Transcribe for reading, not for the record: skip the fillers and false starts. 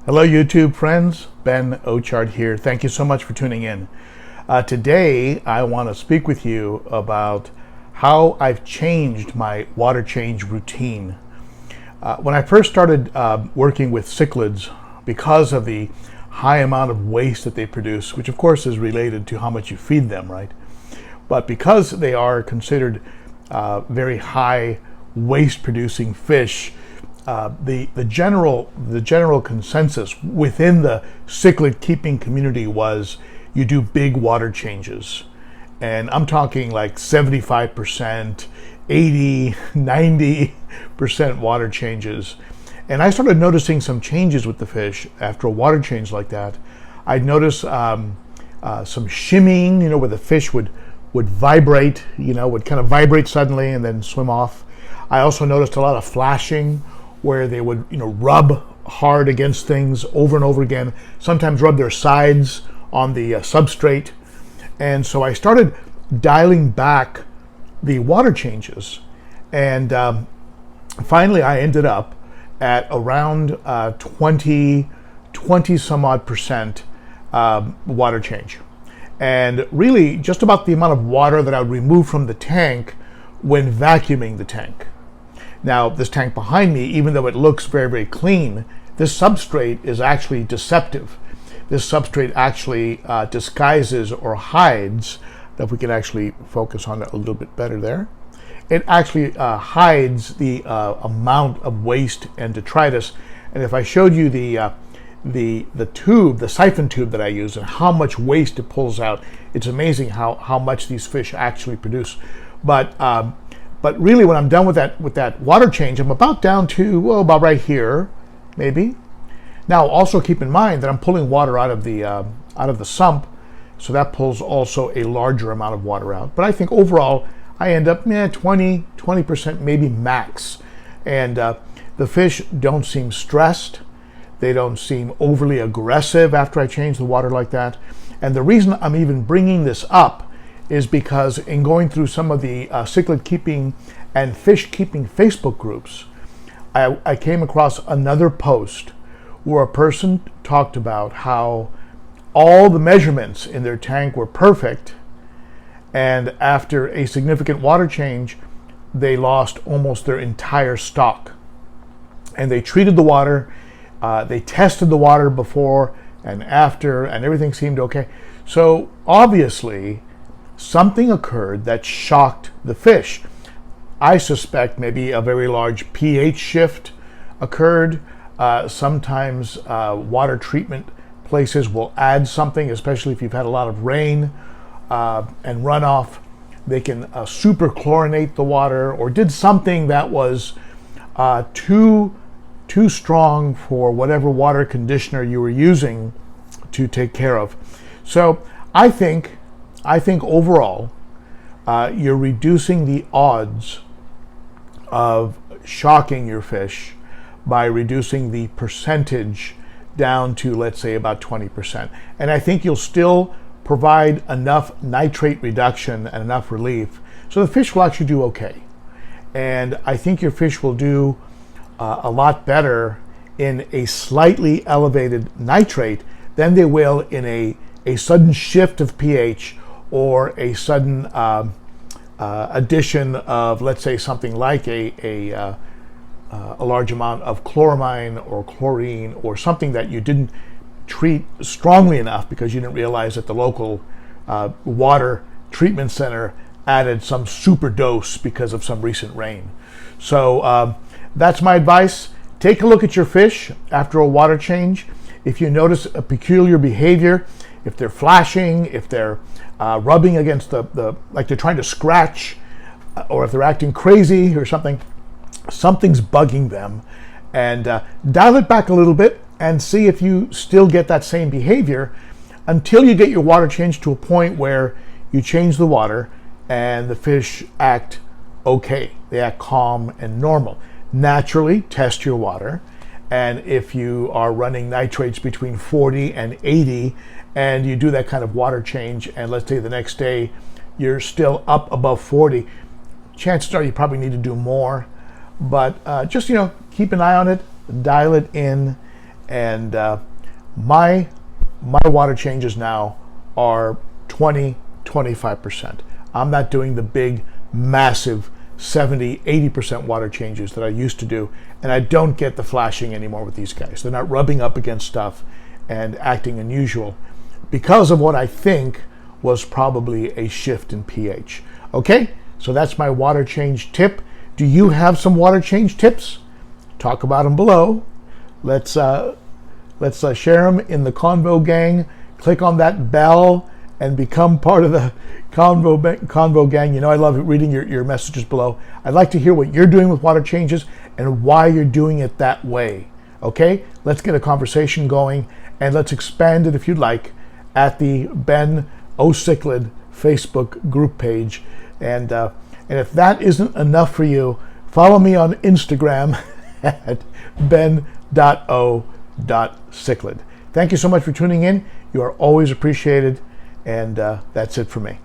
Hello YouTube friends, BEN.O.CICHLID here. Thank you so much for tuning in. Today I want to speak with you about how I've changed my water change routine. When I first started working with cichlids, because of the high amount of waste that they produce, which of course is related to how much you feed them, right? But because they are considered very high waste producing fish, the general consensus within the cichlid keeping community was you do big water changes. And I'm talking like 75%, 80, 90% water changes. And I started noticing some changes with the fish after a water change like that. I'd notice some shimmying, where the fish would vibrate, would kind of vibrate suddenly and then swim off. I also noticed a lot of flashing, where they would, rub hard against things over and over again, sometimes rub their sides on the substrate. And so I started dialing back the water changes. And finally I ended up at around 20 some odd percent water change. And really just about the amount of water that I would remove from the tank when vacuuming the tank. Now, this tank behind me, even though it looks very, very clean, this substrate is actually deceptive. This substrate actually disguises or hides, if we can actually focus on it a little bit better there, it actually hides the amount of waste and detritus. And if I showed you the tube, the siphon tube that I use and how much waste it pulls out, it's amazing how much these fish actually produce. But really, when I'm done with that water change, I'm about down to, about right here, maybe. Now, also keep in mind that I'm pulling water out of the sump, so that pulls also a larger amount of water out. But I think overall, I end up 20%, maybe max. And the fish don't seem stressed. They don't seem overly aggressive after I change the water like that. And the reason I'm even bringing this up is because in going through some of the cichlid keeping and fish keeping Facebook groups, I came across another post where a person talked about how all the measurements in their tank were perfect, and after a significant water change, they lost almost their entire stock. And they treated the water, they tested the water before and after, and everything seemed okay. So obviously, something occurred that shocked the fish. I suspect maybe a very large pH shift occurred. Sometimes water treatment places will add something, especially if you've had a lot of rain and runoff. They can superchlorinate the water or did something that was too strong for whatever water conditioner you were using to take care of. So I think overall, you're reducing the odds of shocking your fish by reducing the percentage down to, let's say, about 20%. And I think you'll still provide enough nitrate reduction and enough relief so the fish will actually do okay. And I think your fish will do a lot better in a slightly elevated nitrate than they will in a sudden shift of pH or a sudden addition of, let's say, something like a large amount of chloramine or chlorine or something that you didn't treat strongly enough because you didn't realize that the local water treatment center added some super dose because of some recent rain. So that's my advice. Take a look at your fish after a water change. If you notice a peculiar behavior, if they're flashing, if they're rubbing against like they're trying to scratch, or if they're acting crazy or something's bugging them, and dial it back a little bit and see if you still get that same behavior until you get your water changed to a point where you change the water and the fish act okay. They act calm and normal. Naturally, test your water. And if you are running nitrates between 40 and 80, and you do that kind of water change, and let's say the next day you're still up above 40, chances are you probably need to do more. But just, keep an eye on it, dial it in, And my water changes now are 20-25%. I'm not doing the big, massive 70-80% water changes that I used to do, and I don't get the flashing anymore with these guys. They're not rubbing up against stuff and acting unusual because of what I think was probably a shift in pH. Okay, so that's my water change tip. Do you have some water change tips? Talk about them below. Let's share them in the Convo Gang. Click on that bell and become part of the Convo Gang. You know I love reading your messages below. I'd like to hear what you're doing with water changes and why you're doing it that way. Okay, let's get a conversation going, and let's expand it if you'd like at the BEN.O.CICHLID Facebook group page. And if that isn't enough for you, follow me on Instagram at BEN.O.CICHLID. Thank you so much for tuning in. You are always appreciated, and that's it for me.